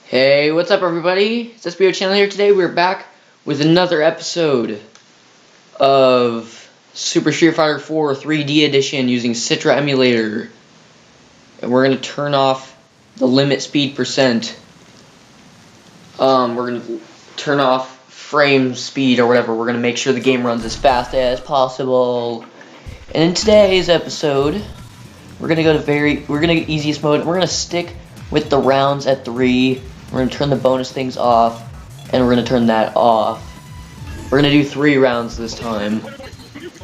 Hey, what's up everybody? It's SBO Channel here. Today we're back with another episode of Super Street Fighter 4 3D Edition using Citra Emulator. And we're going to turn off the limit speed percent. We're going to turn off frame speed or whatever. We're going to make sure the game runs as fast as possible. And in today's episode, we're going to go to easiest mode. We're going to stick with the rounds at 3. We're going to turn the bonus things off, and we're going to turn that off. We're going to do 3 rounds this time.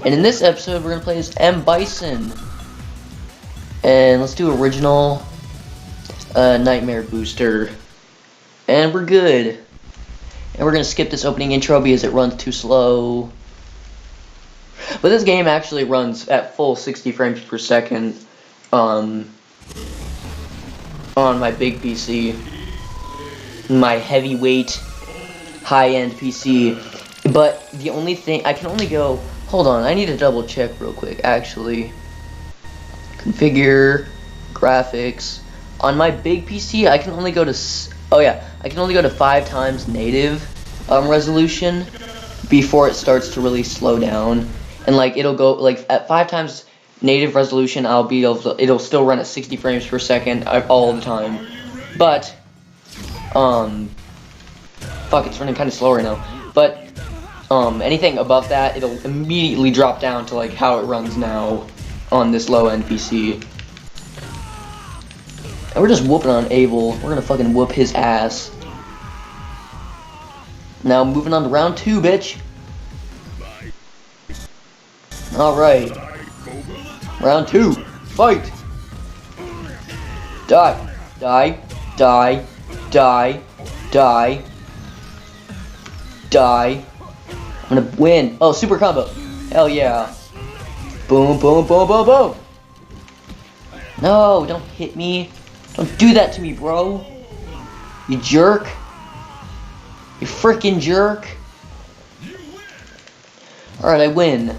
And in this episode, we're going to play as Bison. And let's do original Nightmare Booster. And we're good. And we're going to skip this opening intro because it runs too slow. But this game actually runs at full 60 frames per second on my big PC. My heavyweight high-end PC, but the only thing I can only go, hold on, I need to double check real quick actually. Configure graphics on my big PC. I can only go to I can only go to 5 times native resolution before it starts to really slow down, and like it'll go like at 5 times native resolution I'll be able to, it'll still run at 60 frames per second all the time, but fuck, it's running kind of slow right now. But anything above that, it'll immediately drop down to like how it runs now on this low-end PC. And we're just whooping on Abel. We're gonna fucking whoop his ass. Now moving on to round 2, bitch. All right, round 2, fight. Die, die, die. Die, die, die. I'm gonna win. Oh, super combo. Hell yeah. Boom, boom, boom, boom, boom. No, don't hit me. Don't do that to me, bro. You jerk. You freaking jerk. Alright, I win.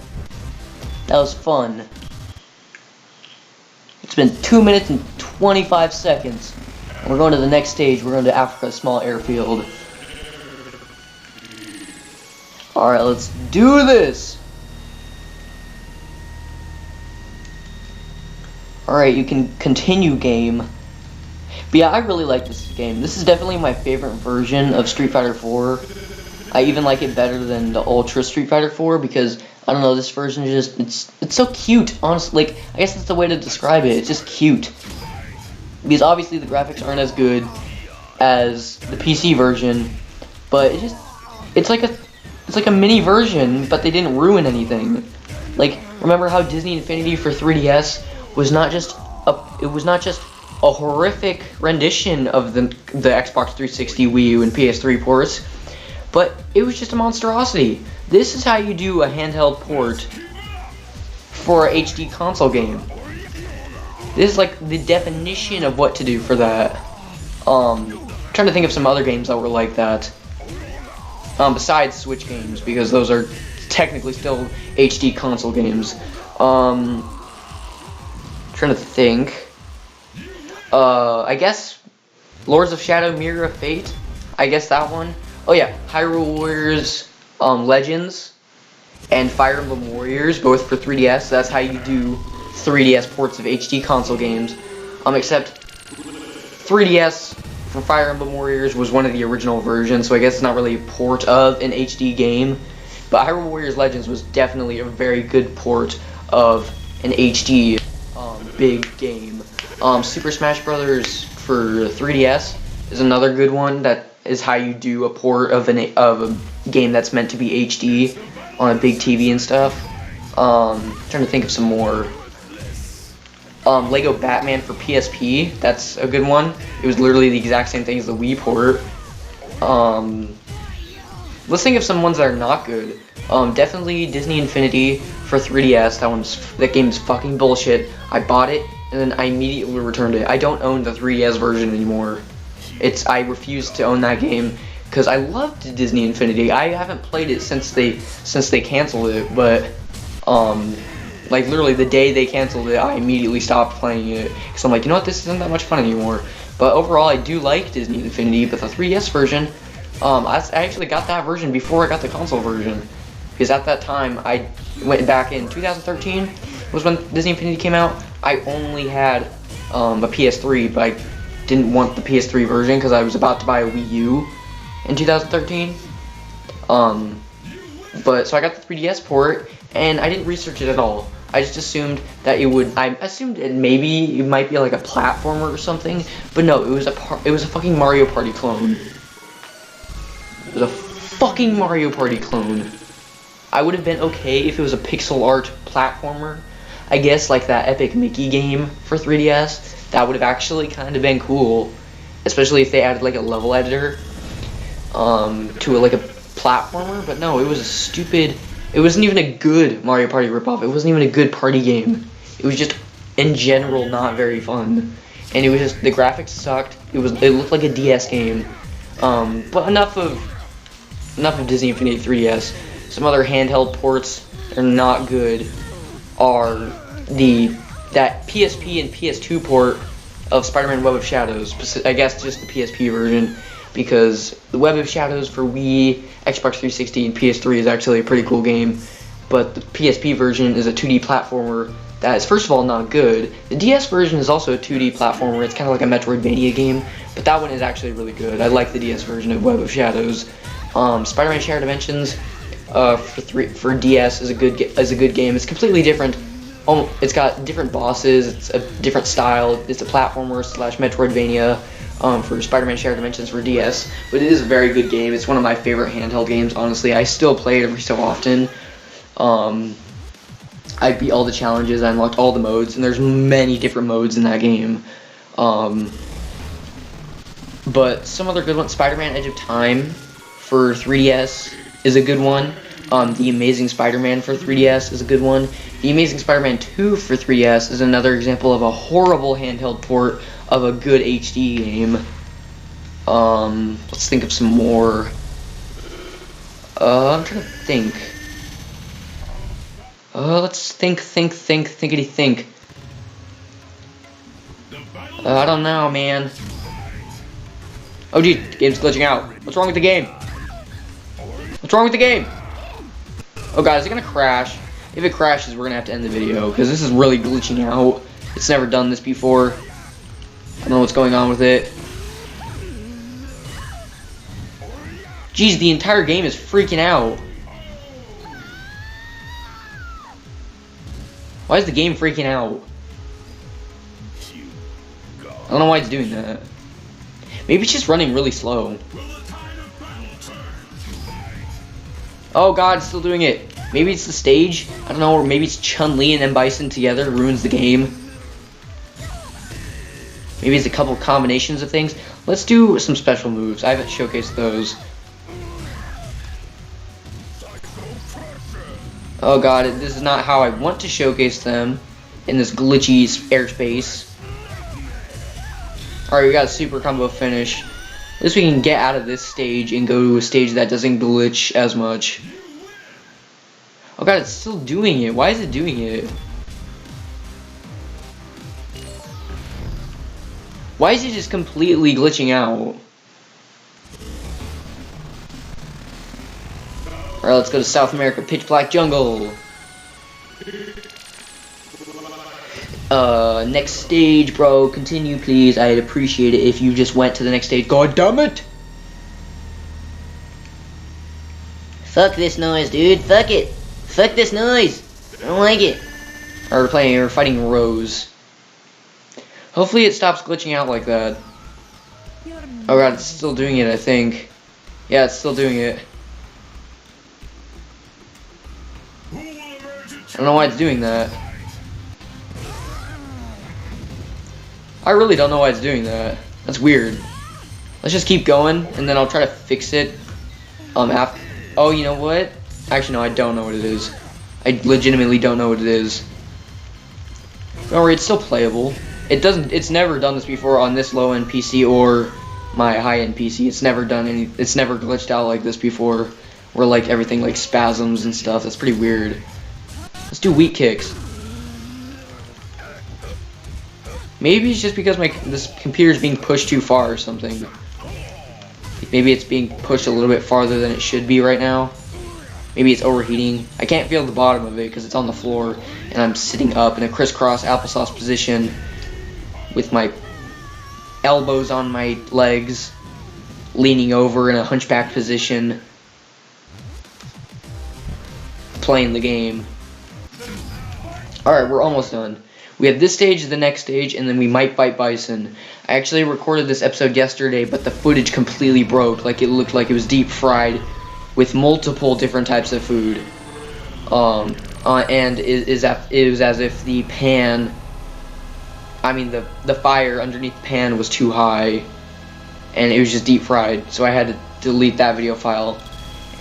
That was fun. It's been 2 minutes and 25 seconds. We're going to the next stage. We're going to Africa's small airfield. Alright, let's do this! Alright, you can continue game. But yeah, I really like this game. This is definitely my favorite version of Street Fighter 4. I even like it better than the Ultra Street Fighter 4 because, I don't know, this version is just, it's so cute, honestly. Like, I guess that's the way to describe it. It's just cute. Because obviously the graphics aren't as good as the PC version, but it's like a mini version, but they didn't ruin anything. Like, remember how Disney Infinity for 3DS was not just a horrific rendition of the Xbox 360, Wii U, and PS3 ports, but it was just a monstrosity. This is how you do a handheld port for a HD console game. This is like the definition of what to do for that. Trying to think of some other games that were like that. Besides Switch games, because those are technically still HD console games. Trying to think. I guess Lords of Shadow, Mirror of Fate. I guess that one. Oh yeah, Hyrule Warriors Legends and Fire Emblem Warriors, both for 3DS. That's how you do 3DS ports of HD console games, except 3DS for Fire Emblem Warriors was one of the original versions, so I guess it's not really a port of an HD game, but Hyrule Warriors Legends was definitely a very good port of an HD big game. Super Smash Brothers for 3DS is another good one. That is how you do a port of a game that's meant to be HD on a big TV and stuff. Trying to think of some more. Lego Batman for PSP, that's a good one. It was literally the exact same thing as the Wii port. Let's think of some ones that are not good. Definitely Disney Infinity for 3DS. That game's fucking bullshit. I bought it and then I immediately returned it. I don't own the 3DS version anymore. I refuse to own that game because I loved Disney Infinity. I haven't played it since they canceled it, but like literally the day they canceled it, I immediately stopped playing it because I'm like, you know what, this isn't that much fun anymore. But overall, I do like Disney Infinity, but the 3DS version, I actually got that version before I got the console version. Because at that time, I went back in 2013, was when Disney Infinity came out. I only had a PS3, but I didn't want the PS3 version because I was about to buy a Wii U in 2013. But so I got the 3DS port, and I didn't research it at all. I just assumed that it would. I assumed maybe it might be like a platformer or something, but no, it was a fucking Mario Party clone. It was a fucking Mario Party clone. I would have been okay if it was a pixel art platformer. I guess like that Epic Mickey game for 3DS. That would have actually kind of been cool, especially if they added like a level editor to like a platformer. But no, it was a stupid. It wasn't even a good Mario Party ripoff. It wasn't even a good party game. It was just, in general, not very fun. And it was just, the graphics sucked. It looked like a DS game. But enough of Disney Infinity 3DS. Some other handheld ports are not good. Are that PSP and PS2 port of Spider-Man Web of Shadows. I guess just the PSP version. Because the Web of Shadows for Wii, Xbox 360, and PS3 is actually a pretty cool game, but the PSP version is a 2D platformer that is, first of all, not good. The DS version is also a 2D platformer. It's kind of like a Metroidvania game, but that one is actually really good. I like the DS version of Web of Shadows. Spider-Man Shared Dimensions for DS is a good game. It's completely different. It's got different bosses. It's a different style. It's a platformer / Metroidvania. For Spider-Man Shared Dimensions for DS, but it is a very good game. It's one of my favorite handheld games, honestly. I still play it every so often. I beat all the challenges, I unlocked all the modes, and there's many different modes in that game. But some other good ones, Spider-Man Edge of Time for 3DS is a good one. The Amazing Spider-Man for 3DS is a good one. The Amazing Spider-Man 2 for 3DS is another example of a horrible handheld port of a good HD game. Let's think of some more. I'm trying to think. Let's thinkity think. I don't know, man. Oh, geez, the game's glitching out. What's wrong with the game? What's wrong with the game? Oh, God, is it gonna crash? If it crashes, we're gonna have to end the video, because this is really glitching out. It's never done this before. I don't know what's going on with it. Jeez, the entire game is freaking out. Why is the game freaking out? I don't know why it's doing that. Maybe it's just running really slow. Oh God, it's still doing it. Maybe it's the stage. I don't know, or maybe it's Chun-Li and then Bison together ruins the game. Maybe it's a couple combinations of things. Let's do some special moves. I haven't showcased those. Oh God, this is not how I want to showcase them in this glitchy airspace. Alright, we got a super combo finish. At least we can get out of this stage and go to a stage that doesn't glitch as much. Oh God, it's still doing it. Why is it doing it? Why is it just completely glitching out? Alright, let's go to South America, Pitch Black Jungle. Next stage, bro. Continue, please. I'd appreciate it if you just went to the next stage. God damn it! Fuck this noise, dude. Fuck it. Fuck this noise. I don't like it. Alright, we're fighting Rose. Hopefully it stops glitching out like that. Oh God, it's still doing it, I think. Yeah, it's still doing it. I don't know why it's doing that. I really don't know why it's doing that. That's weird. Let's just keep going, and then I'll try to fix it. After. Oh, you know what? Actually, no, I don't know what it is. I legitimately don't know what it is. Don't worry, it's still playable. It's never done this before on this low-end PC or my high-end PC. It's never glitched out like this before, where like everything like spasms and stuff. That's pretty weird. Let's do weak kicks. Maybe it's just because this computer's being pushed too far or something. Maybe it's being pushed a little bit farther than it should be right now. Maybe it's overheating. I can't feel the bottom of it because it's on the floor and I'm sitting up in a crisscross applesauce position with my elbows on my legs, leaning over in a hunchback position, playing the game. Alright, we're almost done. We have this stage, the next stage, and then we might fight Bison. I actually recorded this episode yesterday, but the footage completely broke. Like, it looked like it was deep fried with multiple different types of food. And it was as if the pan, the fire underneath the pan was too high, and it was just deep fried. So I had to delete that video file.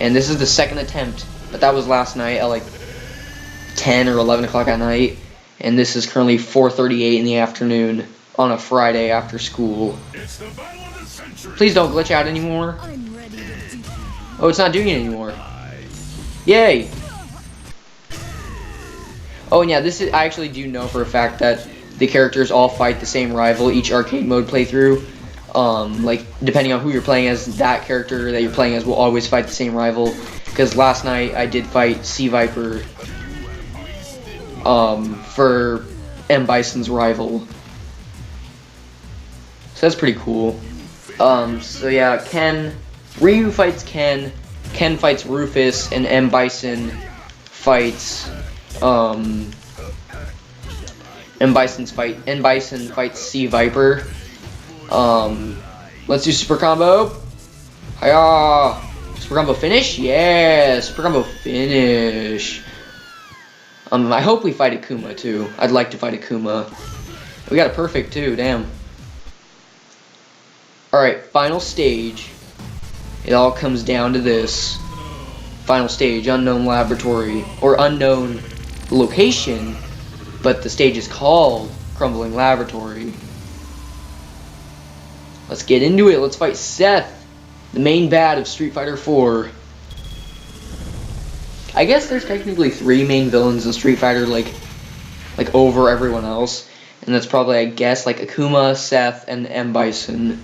And this is the second attempt, but that was last night at like 10 or 11 o'clock at night. And this is currently 4:38 in the afternoon on a Friday after school. Please don't glitch out anymore. Oh, it's not doing it anymore. Yay! Oh, and yeah, I actually do know for a fact that the characters all fight the same rival each arcade mode playthrough. Like, depending on who you're playing as, that character that you're playing as will always fight the same rival. Because last night I did fight Sea Viper for M. Bison's rival. So that's pretty cool. So yeah, Ryu fights Ken fights Rufus, and M. Bison fights, M. Bison fights Sea Viper. Let's do super combo. Hiya! Super combo finish? Yeah, super combo finish. I hope we fight Akuma too. I'd like to fight Akuma. We got a perfect too, damn. Alright, final stage. It all comes down to this. Final stage, unknown laboratory, or unknown location, but the stage is called Crumbling Laboratory. Let's get into it. Let's fight Seth, the main bad of Street Fighter 4. I guess there's technically 3 main villains in Street Fighter, like over everyone else, and that's probably, I guess, like Akuma, Seth, and M. Bison.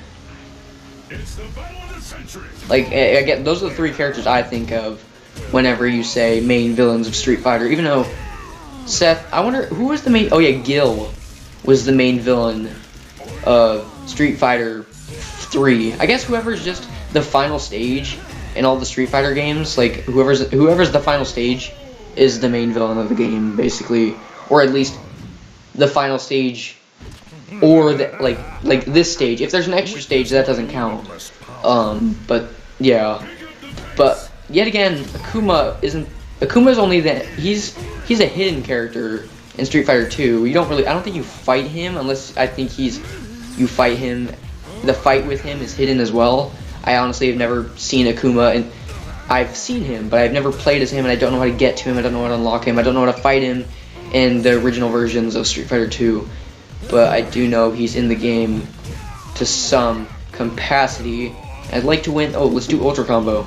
Like, I get those are the 3 characters I think of whenever you say main villains of Street Fighter. Even though Seth, I wonder who was the main. Oh yeah, Gil was the main villain of Street Fighter 3. I guess whoever's just the final stage in all the Street Fighter games, like whoever's the final stage is the main villain of the game, basically, or at least the final stage, or like this stage. If there's an extra stage, that doesn't count. But yeah, but yet again, Akuma's only that he's a hidden character in Street Fighter 2. I don't think you fight him unless you fight him. The fight with him is hidden as well. I honestly have never seen Akuma, and I've seen him, but I've never played as him, and I don't know how to get to him. I don't know how to unlock him. I don't know how to fight him in the original versions of Street Fighter 2. But I do know he's in the game to some capacity. I'd like to win. Oh, let's do Ultra Combo.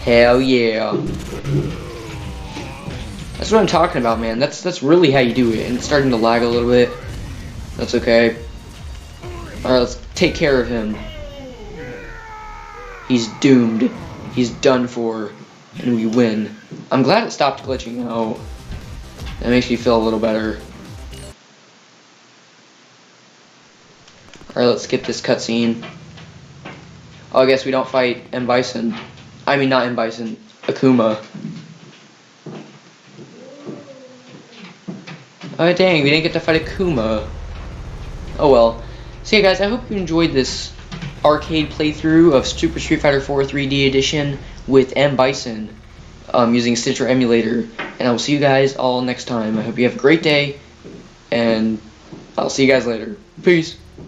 Hell yeah. That's what I'm talking about, man. That's really how you do it. And it's starting to lag a little bit. That's okay. Alright, let's take care of him. He's doomed. He's done for. And we win. I'm glad it stopped glitching out. That makes me feel a little better. Alright, let's skip this cutscene. Oh, I guess we don't fight M. Bison. I mean, not M. Bison. Akuma. Oh, dang, we didn't get to fight Akuma. Oh, well. So, yeah, guys, I hope you enjoyed this arcade playthrough of Super Street Fighter 4 3D Edition with M. Bison using Citra Emulator. And I will see you guys all next time. I hope you have a great day, and I'll see you guys later. Peace.